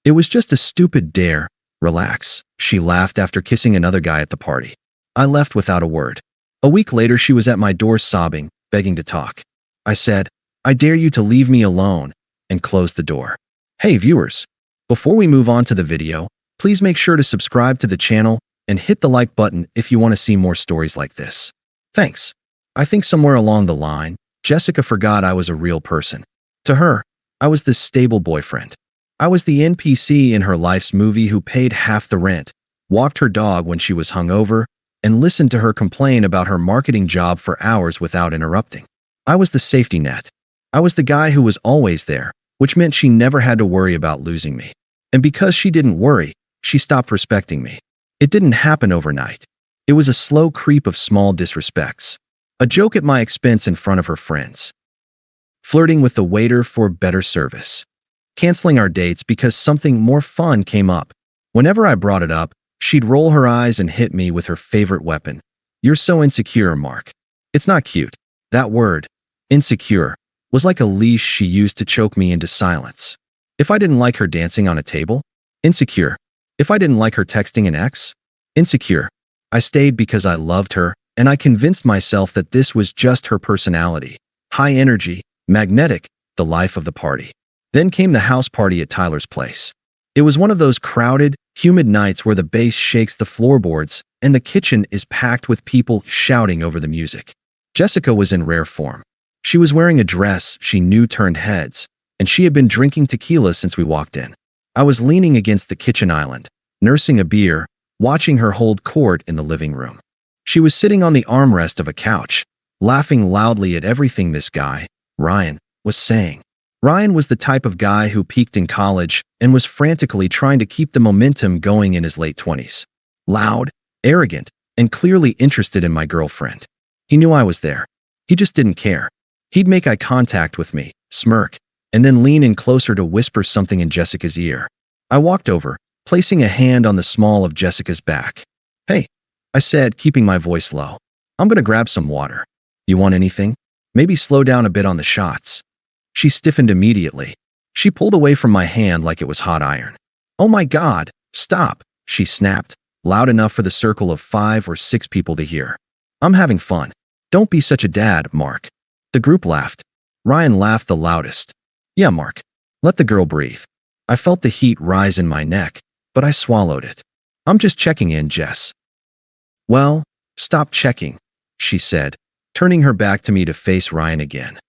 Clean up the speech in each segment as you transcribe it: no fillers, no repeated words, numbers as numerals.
It was just a stupid dare. Relax, she laughed after kissing another guy at the party. I left without a word. A week later, she was at my door sobbing, begging to talk. I said, "I dare you to leave me alone," and closed the door. Hey viewers, before we move on to the video, please make sure to subscribe to the channel and hit the like button if you want to see more stories like this. Thanks. I think somewhere along the line, Jessica forgot I was a real person. To her, I was this stable boyfriend. I was the NPC in her life's movie who paid half the rent, walked her dog when she was hungover, and listened to her complain about her marketing job for hours without interrupting. I was the safety net. I was the guy who was always there, which meant she never had to worry about losing me. And because she didn't worry, she stopped respecting me. It didn't happen overnight. It was a slow creep of small disrespects. A joke at my expense in front of her friends. Flirting with the waiter for better service. Canceling our dates because something more fun came up. Whenever I brought it up, she'd roll her eyes and hit me with her favorite weapon. "You're so insecure, Mark." It's not cute. That word, insecure, was like a leash she used to choke me into silence. If I didn't like her dancing on a table, insecure. If I didn't like her texting an ex, insecure. I stayed because I loved her, and I convinced myself that this was just her personality. High energy, magnetic, the life of the party. Then came the house party at Tyler's place. It was one of those crowded, humid nights where the bass shakes the floorboards and the kitchen is packed with people shouting over the music. Jessica was in rare form. She was wearing a dress she knew turned heads, and she had been drinking tequila since we walked in. I was leaning against the kitchen island, nursing a beer, watching her hold court in the living room. She was sitting on the armrest of a couch, laughing loudly at everything this guy, Ryan, was saying. Ryan was the type of guy who peaked in college and was frantically trying to keep the momentum going in his late 20s. Loud, arrogant, and clearly interested in my girlfriend. He knew I was there. He just didn't care. He'd make eye contact with me, smirk, and then lean in closer to whisper something in Jessica's ear. I walked over, placing a hand on the small of Jessica's back. "Hey," I said, keeping my voice low. "I'm gonna grab some water. You want anything? Maybe slow down a bit on the shots." She stiffened immediately. She pulled away from my hand like it was hot iron. "Oh my God, stop," she snapped, loud enough for the circle of 5 or 6 people to hear. "I'm having fun. Don't be such a dad, Mark." The group laughed. Ryan laughed the loudest. "Yeah, Mark. Let the girl breathe." I felt the heat rise in my neck, but I swallowed it. "I'm just checking in, Jess." "Well, stop checking," she said, turning her back to me to face Ryan again.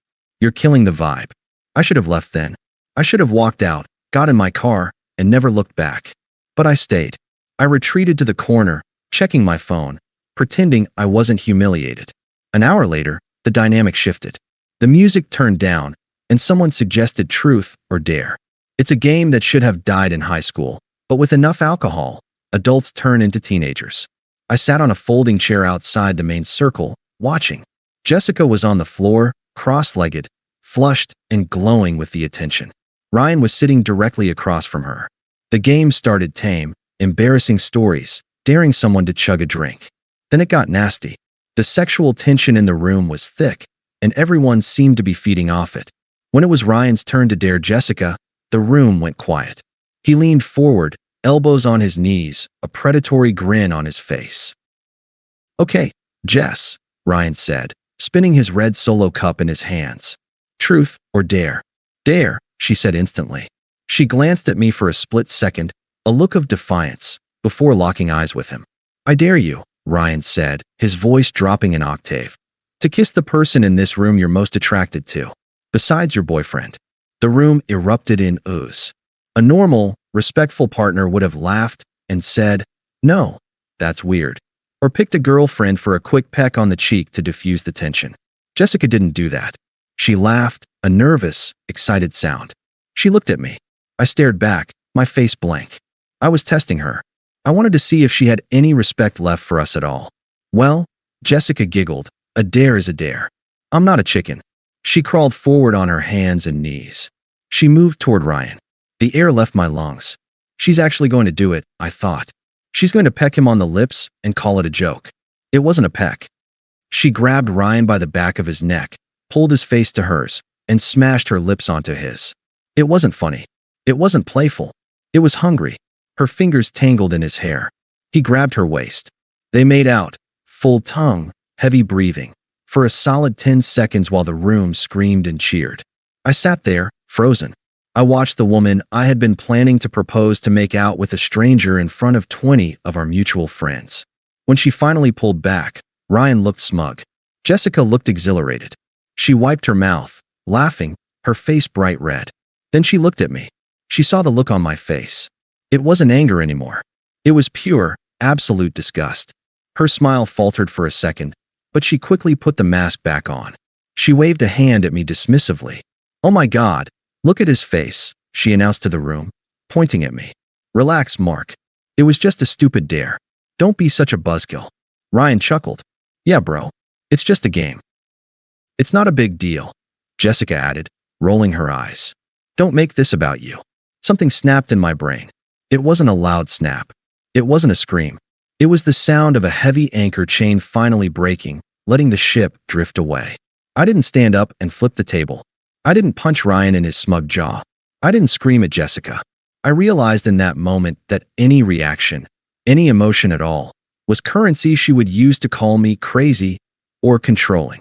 "You're killing the vibe." I should have left then. I should have walked out, got in my car, and never looked back. But I stayed. I retreated to the corner, checking my phone, pretending I wasn't humiliated. An hour later, the dynamic shifted. The music turned down, and someone suggested truth or dare. It's a game that should have died in high school, but with enough alcohol, adults turn into teenagers. I sat on a folding chair outside the main circle, watching. Jessica was on the floor, cross-legged, flushed and glowing with the attention. Ryan was sitting directly across from her. The game started tame, embarrassing stories, daring someone to chug a drink. Then it got nasty. The sexual tension in the room was thick, and everyone seemed to be feeding off it. When it was Ryan's turn to dare Jessica, the room went quiet. He leaned forward, elbows on his knees, a predatory grin on his face. "Okay, Jess," Ryan said, spinning his red Solo cup in his hands. "Truth or dare?" "Dare," she said instantly. She glanced at me for a split second, a look of defiance, before locking eyes with him. "I dare you," Ryan said, his voice dropping an octave, "to kiss the person in this room you're most attracted to, besides your boyfriend." The room erupted in oohs. A normal, respectful partner would have laughed and said, "No, that's weird," or picked a girlfriend for a quick peck on the cheek to diffuse the tension. Jessica didn't do that. She laughed, a nervous, excited sound. She looked at me. I stared back, my face blank. I was testing her. I wanted to see if she had any respect left for us at all. "Well," Jessica giggled, "a dare is a dare. I'm not a chicken." She crawled forward on her hands and knees. She moved toward Ryan. The air left my lungs. She's actually going to do it, I thought. She's going to peck him on the lips and call it a joke. It wasn't a peck. She grabbed Ryan by the back of his neck, pulled his face to hers, and smashed her lips onto his. It wasn't funny. It wasn't playful. It was hungry. Her fingers tangled in his hair. He grabbed her waist. They made out, full tongue, heavy breathing, for a solid 10 seconds while the room screamed and cheered. I sat there, frozen. I watched the woman I had been planning to propose to make out with a stranger in front of 20 of our mutual friends. When she finally pulled back, Ryan looked smug. Jessica looked exhilarated. She wiped her mouth, laughing, her face bright red. Then she looked at me. She saw the look on my face. It wasn't anger anymore. It was pure, absolute disgust. Her smile faltered for a second, but she quickly put the mask back on. She waved a hand at me dismissively. "Oh my God, look at his face," she announced to the room, pointing at me. "Relax, Mark. It was just a stupid dare. Don't be such a buzzkill." Ryan chuckled. "Yeah, bro. It's just a game." "It's not a big deal," Jessica added, rolling her eyes. "Don't make this about you." Something snapped in my brain. It wasn't a loud snap. It wasn't a scream. It was the sound of a heavy anchor chain finally breaking, letting the ship drift away. I didn't stand up and flip the table. I didn't punch Ryan in his smug jaw. I didn't scream at Jessica. I realized in that moment that any reaction, any emotion at all, was currency she would use to call me crazy or controlling.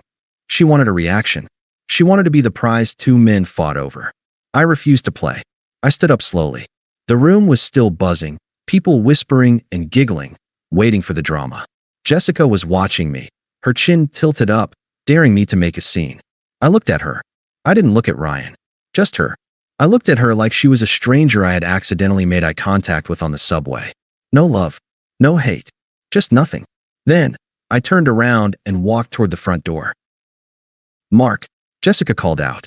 She wanted a reaction. She wanted to be the prize two men fought over. I refused to play. I stood up slowly. The room was still buzzing, people whispering and giggling, waiting for the drama. Jessica was watching me, her chin tilted up, daring me to make a scene. I looked at her. I didn't look at Ryan. Just her. I looked at her like she was a stranger I had accidentally made eye contact with on the subway. No love. No hate. Just nothing. Then, I turned around and walked toward the front door. "Mark," Jessica called out.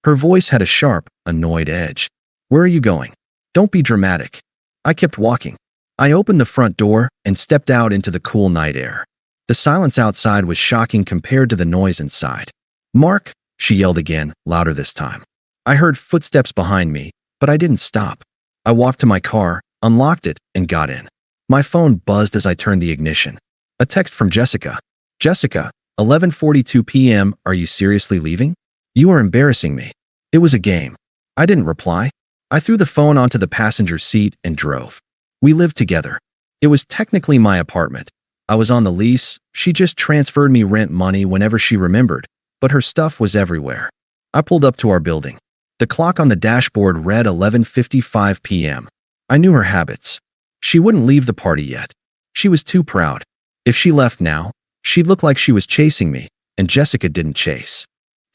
Her voice had a sharp, annoyed edge. "Where are you going? Don't be dramatic." I kept walking. I opened the front door and stepped out into the cool night air. The silence outside was shocking compared to the noise inside. "Mark," she yelled again, louder this time. I heard footsteps behind me, but I didn't stop. I walked to my car, unlocked it, and got in. My phone buzzed as I turned the ignition. A text from Jessica. "Jessica, 11:42 p.m. Are you seriously leaving? You are embarrassing me." It was a game. I didn't reply. I threw the phone onto the passenger seat and drove. We lived together. It was technically my apartment. I was on the lease. She just transferred me rent money whenever she remembered, but her stuff was everywhere. I pulled up to our building. The clock on the dashboard read 11:55 p.m. I knew her habits. She wouldn't leave the party yet. She was too proud. If she left now, she'd look like she was chasing me, and Jessica didn't chase.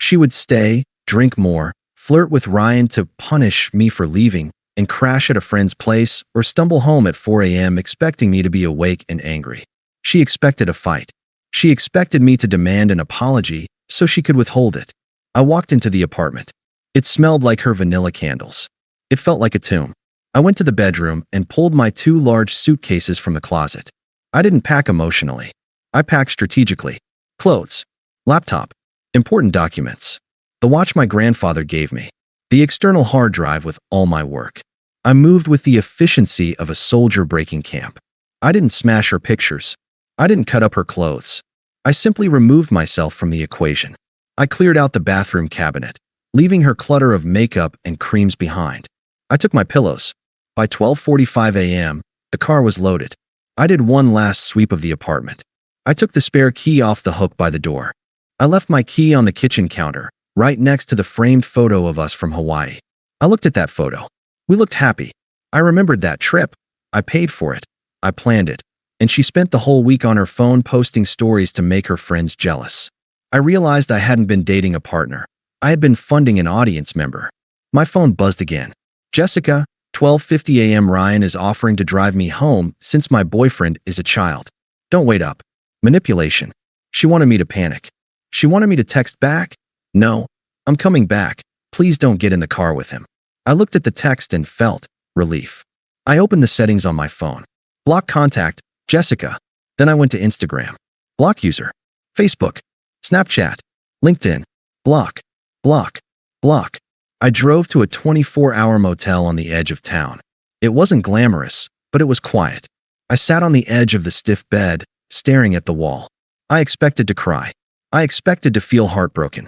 She would stay, drink more, flirt with Ryan to punish me for leaving, and crash at a friend's place or stumble home at 4 a.m. expecting me to be awake and angry. She expected a fight. She expected me to demand an apology so she could withhold it. I walked into the apartment. It smelled like her vanilla candles. It felt like a tomb. I went to the bedroom and pulled my 2 large suitcases from the closet. I didn't pack emotionally. I packed strategically. Clothes, laptop, important documents, the watch my grandfather gave me, the external hard drive with all my work. I moved with the efficiency of a soldier breaking camp. I didn't smash her pictures. I didn't cut up her clothes. I simply removed myself from the equation. I cleared out the bathroom cabinet, leaving her clutter of makeup and creams behind. I took my pillows. By 12:45 a.m., the car was loaded. I did one last sweep of the apartment. I took the spare key off the hook by the door. I left my key on the kitchen counter, right next to the framed photo of us from Hawaii. I looked at that photo. We looked happy. I remembered that trip. I paid for it. I planned it. And she spent the whole week on her phone posting stories to make her friends jealous. I realized I hadn't been dating a partner. I had been funding an audience member. My phone buzzed again. "Jessica, 12:50 a.m. Ryan is offering to drive me home since my boyfriend is a child. Don't wait up." Manipulation. She wanted me to panic. She wanted me to text back. "No, I'm coming back. Please don't get in the car with him." I looked at the text and felt relief. I opened the settings on my phone. Block contact, Jessica. Then I went to Instagram. Block user. Facebook. Snapchat. LinkedIn. Block. Block. Block. I drove to a 24-hour motel on the edge of town. It wasn't glamorous, but it was quiet. I sat on the edge of the stiff bed, staring at the wall. I expected to cry. I expected to feel heartbroken.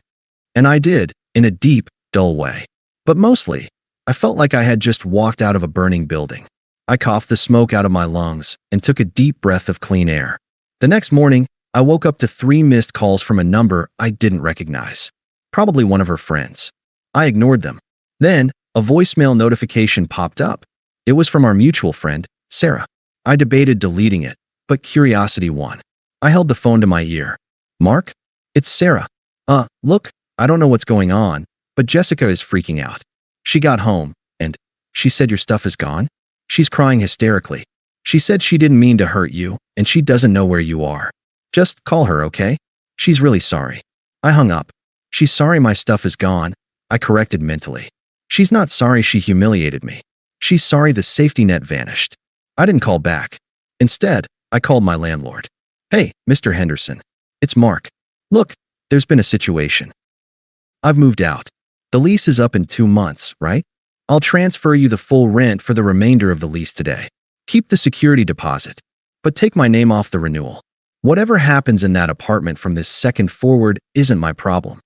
And I did, in a deep, dull way. But mostly, I felt like I had just walked out of a burning building. I coughed the smoke out of my lungs and took a deep breath of clean air. The next morning, I woke up to 3 missed calls from a number I didn't recognize. Probably one of her friends. I ignored them. Then, a voicemail notification popped up. It was from our mutual friend, Sarah. I debated deleting it, but curiosity won. I held the phone to my ear. Mark? It's Sarah. Look, I don't know what's going on, but Jessica is freaking out. She got home, and she said your stuff is gone? She's crying hysterically. She said she didn't mean to hurt you, and she doesn't know where you are. Just call her, okay? She's really sorry. I hung up. She's sorry my stuff is gone, I corrected mentally. She's not sorry she humiliated me. She's sorry the safety net vanished. I didn't call back. Instead, I called my landlord. Hey, Mr. Henderson. It's Mark. Look, there's been a situation. I've moved out. The lease is up in 2 months, right? I'll transfer you the full rent for the remainder of the lease today. Keep the security deposit, but take my name off the renewal. Whatever happens in that apartment from this second forward isn't my problem.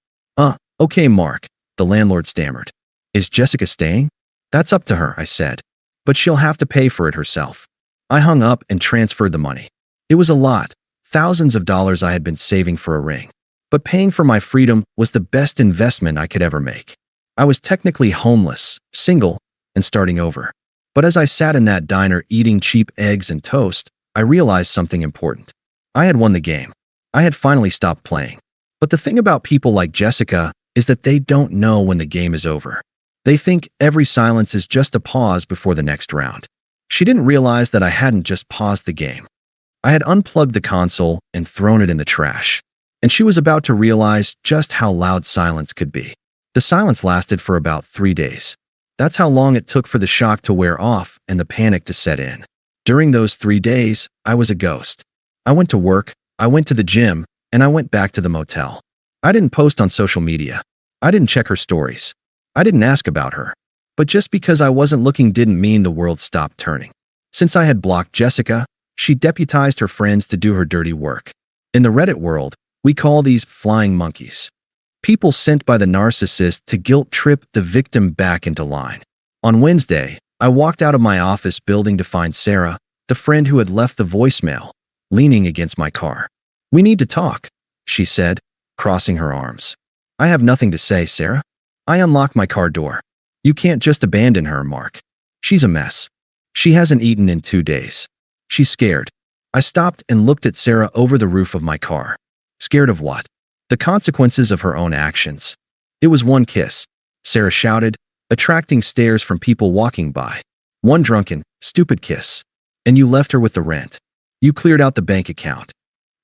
Okay, Mark, the landlord stammered. Is Jessica staying? That's up to her, I said. But she'll have to pay for it herself. I hung up and transferred the money. It was a lot, thousands of dollars I had been saving for a ring. But paying for my freedom was the best investment I could ever make. I was technically homeless, single, and starting over. But as I sat in that diner eating cheap eggs and toast, I realized something important. I had won the game. I had finally stopped playing. But the thing about people like Jessica is that they don't know when the game is over. They think every silence is just a pause before the next round. She didn't realize that I hadn't just paused the game. I had unplugged the console and thrown it in the trash. And she was about to realize just how loud silence could be. The silence lasted for about 3 days. That's how long it took for the shock to wear off and the panic to set in. During those 3 days, I was a ghost. I went to work, I went to the gym, and I went back to the motel. I didn't post on social media. I didn't check her stories. I didn't ask about her. But just because I wasn't looking didn't mean the world stopped turning. Since I had blocked Jessica, she deputized her friends to do her dirty work. In the Reddit world, we call these flying monkeys. People sent by the narcissist to guilt trip the victim back into line. On Wednesday, I walked out of my office building to find Sarah, the friend who had left the voicemail, leaning against my car. We need to talk, she said, crossing her arms. I have nothing to say, Sarah. I unlocked my car door. You can't just abandon her, Mark. She's a mess. She hasn't eaten in 2 days. She's scared. I stopped and looked at Sarah over the roof of my car. Scared of what? The consequences of her own actions. It was one kiss, Sarah shouted, attracting stares from people walking by. One drunken, stupid kiss. And you left her with the rent. You cleared out the bank account.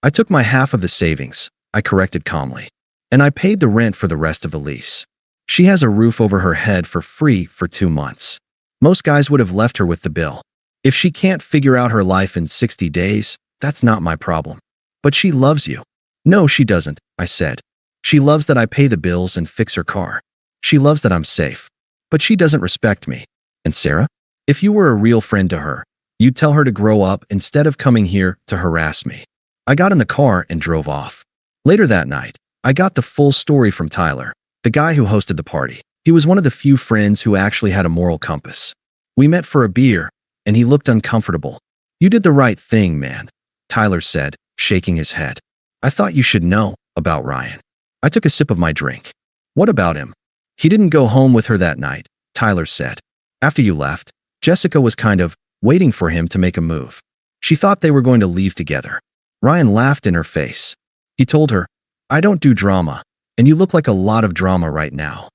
I took my half of the savings, I corrected calmly. And I paid the rent for the rest of the lease. She has a roof over her head for free for 2 months. Most guys would have left her with the bill. If she can't figure out her life in 60 days, that's not my problem. But she loves you. No, she doesn't, I said. She loves that I pay the bills and fix her car. She loves that I'm safe. But she doesn't respect me. And Sarah? If you were a real friend to her, you'd tell her to grow up instead of coming here to harass me. I got in the car and drove off. Later that night, I got the full story from Tyler, the guy who hosted the party. He was one of the few friends who actually had a moral compass. We met for a beer, and he looked uncomfortable. You did the right thing, man, Tyler said, shaking his head. I thought you should know about Ryan. I took a sip of my drink. What about him? He didn't go home with her that night, Tyler said. After you left, Jessica was kind of waiting for him to make a move. She thought they were going to leave together. Ryan laughed in her face. He told her, I don't do drama, and you look like a lot of drama right now.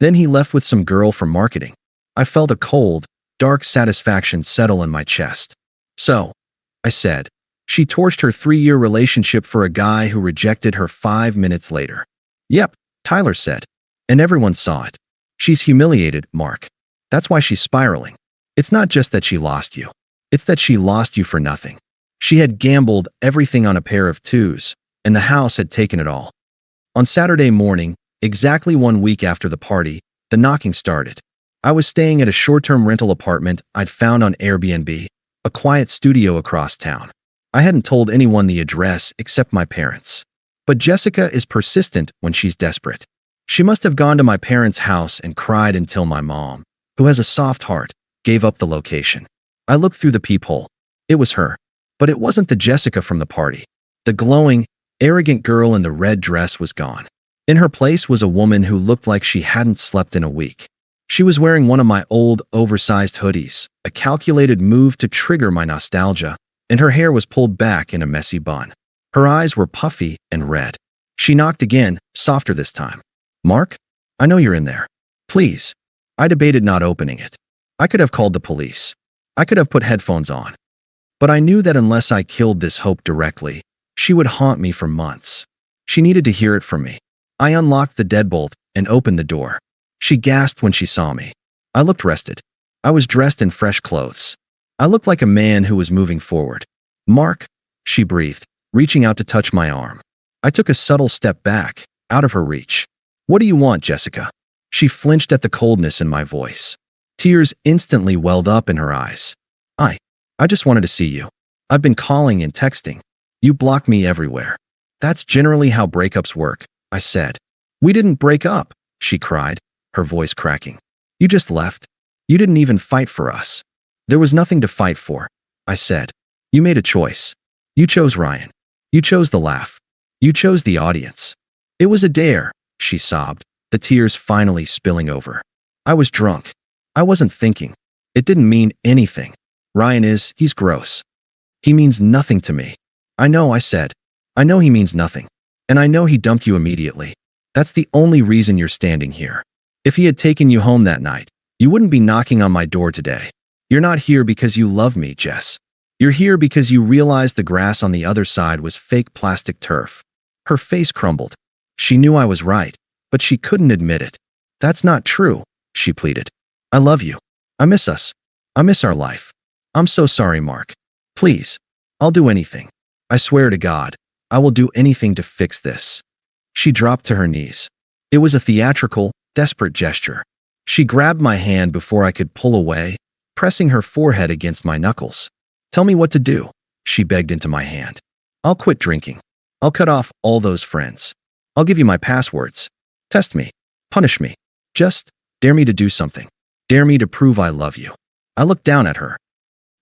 Then he left with some girl from marketing. I felt a cold, dark satisfaction settle in my chest. So, I said, she torched her 3-year relationship for a guy who rejected her 5 minutes later. Yep, Tyler said. And everyone saw it. She's humiliated, Mark. That's why she's spiraling. It's not just that she lost you. It's that she lost you for nothing. She had gambled everything on a pair of twos, and the house had taken it all. On Saturday morning, exactly 1 week after the party, the knocking started. I was staying at a short-term rental apartment I'd found on Airbnb, a quiet studio across town. I hadn't told anyone the address except my parents. But Jessica is persistent when she's desperate. She must have gone to my parents' house and cried until my mom, who has a soft heart, gave up the location. I looked through the peephole. It was her. But it wasn't the Jessica from the party. The glowing, arrogant girl in the red dress was gone. In her place was a woman who looked like she hadn't slept in a week. She was wearing one of my old, oversized hoodies, a calculated move to trigger my nostalgia, and her hair was pulled back in a messy bun. Her eyes were puffy and red. She knocked again, softer this time. "Mark? I know you're in there. Please." I debated not opening it. I could have called the police. I could have put headphones on. But I knew that unless I killed this hope directly, she would haunt me for months. She needed to hear it from me. I unlocked the deadbolt and opened the door. She gasped when she saw me. I looked rested. I was dressed in fresh clothes. I looked like a man who was moving forward. "Mark," she breathed, reaching out to touch my arm. I took a subtle step back, out of her reach. "What do you want, Jessica?" She flinched at the coldness in my voice. Tears instantly welled up in her eyes. I just wanted to see you. I've been calling and texting. You block me everywhere." "That's generally how breakups work," I said. "We didn't break up," she cried, her voice cracking. "You just left. You didn't even fight for us." "There was nothing to fight for," I said. "You made a choice. You chose Ryan. You chose the laugh. You chose the audience." "It was a dare," she sobbed, the tears finally spilling over. "I was drunk. I wasn't thinking. It didn't mean anything. He's gross. He means nothing to me." "I know," I said. "I know he means nothing. And I know he dumped you immediately. That's the only reason you're standing here. If he had taken you home that night, you wouldn't be knocking on my door today. You're not here because you love me, Jess. You're here because you realized the grass on the other side was fake plastic turf." Her face crumbled. She knew I was right, but she couldn't admit it. "That's not true," she pleaded. "I love you. I miss us. I miss our life. I'm so sorry, Mark. Please. I'll do anything. I swear to God, I will do anything to fix this." She dropped to her knees. It was a theatrical, desperate gesture. She grabbed my hand before I could pull away, pressing her forehead against my knuckles. "Tell me what to do," she begged into my hand. "I'll quit drinking. I'll cut off all those friends. I'll give you my passwords. Test me. Punish me. Just dare me to do something. Dare me to prove I love you." I looked down at her.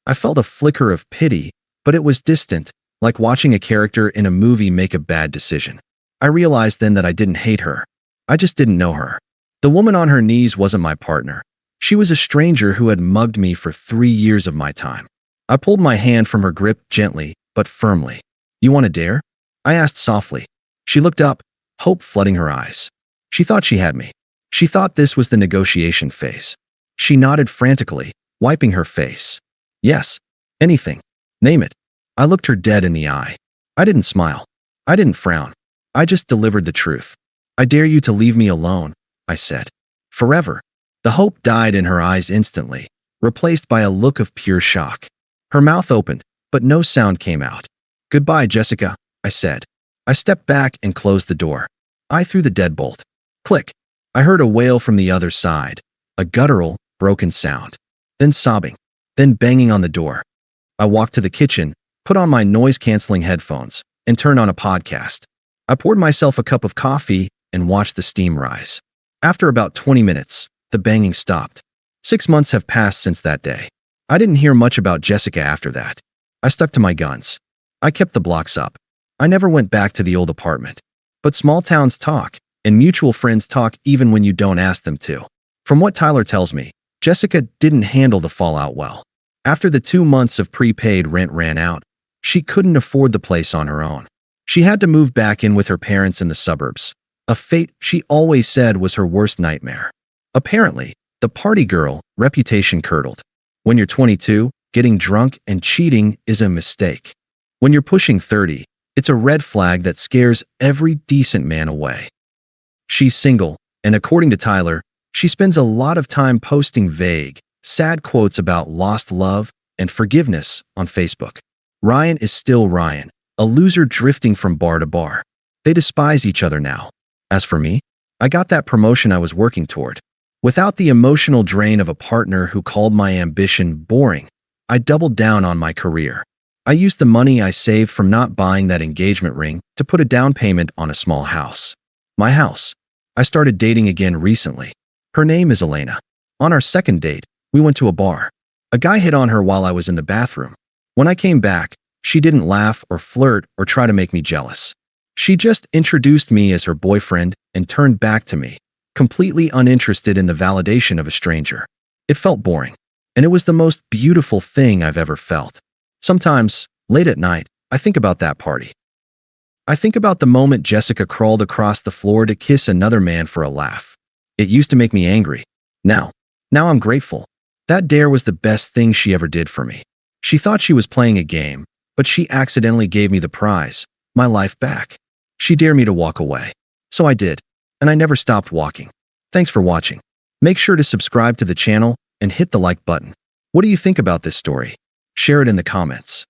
I felt a flicker of pity, but it was distant, like watching a character in a movie make a bad decision. I realized then that I didn't hate her. I just didn't know her. The woman on her knees wasn't my partner. She was a stranger who had mugged me for 3 years of my time. I pulled my hand from her grip gently, but firmly. "You want to dare?" I asked softly. She looked up, hope flooding her eyes. She thought she had me. She thought this was the negotiation phase. She nodded frantically, wiping her face. "Yes. Anything. Name it." I looked her dead in the eye. I didn't smile. I didn't frown. I just delivered the truth. "I dare you to leave me alone," I said. "Forever." The hope died in her eyes instantly, replaced by a look of pure shock. Her mouth opened, but no sound came out. "Goodbye, Jessica," I said. I stepped back and closed the door. I threw the deadbolt. Click. I heard a wail from the other side, a guttural, broken sound. Then sobbing. Then banging on the door. I walked to the kitchen, put on my noise-canceling headphones, and turned on a podcast. I poured myself a cup of coffee and watched the steam rise. After about 20 minutes, the banging stopped. 6 months have passed since that day. I didn't hear much about Jessica after that. I stuck to my guns. I kept the blocks up. I never went back to the old apartment. But small towns talk, and mutual friends talk even when you don't ask them to. From what Tyler tells me, Jessica didn't handle the fallout well. After the 2 months of prepaid rent ran out, she couldn't afford the place on her own. She had to move back in with her parents in the suburbs, a fate she always said was her worst nightmare. Apparently, the party girl reputation curdled. When you're 22, getting drunk and cheating is a mistake. When you're pushing 30, it's a red flag that scares every decent man away. She's single, and according to Tyler, she spends a lot of time posting vague, sad quotes about lost love and forgiveness on Facebook. Ryan is still Ryan, a loser drifting from bar to bar. They despise each other now. As for me, I got that promotion I was working toward. Without the emotional drain of a partner who called my ambition boring, I doubled down on my career. I used the money I saved from not buying that engagement ring to put a down payment on a small house. My house. I started dating again recently. Her name is Elena. On our second date, we went to a bar. A guy hit on her while I was in the bathroom. When I came back, she didn't laugh or flirt or try to make me jealous. She just introduced me as her boyfriend and turned back to me, completely uninterested in the validation of a stranger. It felt boring, and it was the most beautiful thing I've ever felt. Sometimes, late at night, I think about that party. I think about the moment Jessica crawled across the floor to kiss another man for a laugh. It used to make me angry. Now I'm grateful. That dare was the best thing she ever did for me. She thought she was playing a game, but she accidentally gave me the prize, my life back. She dared me to walk away. So I did, and I never stopped walking. Thanks for watching. Make sure to subscribe to the channel and hit the like button. What do you think about this story? Share it in the comments.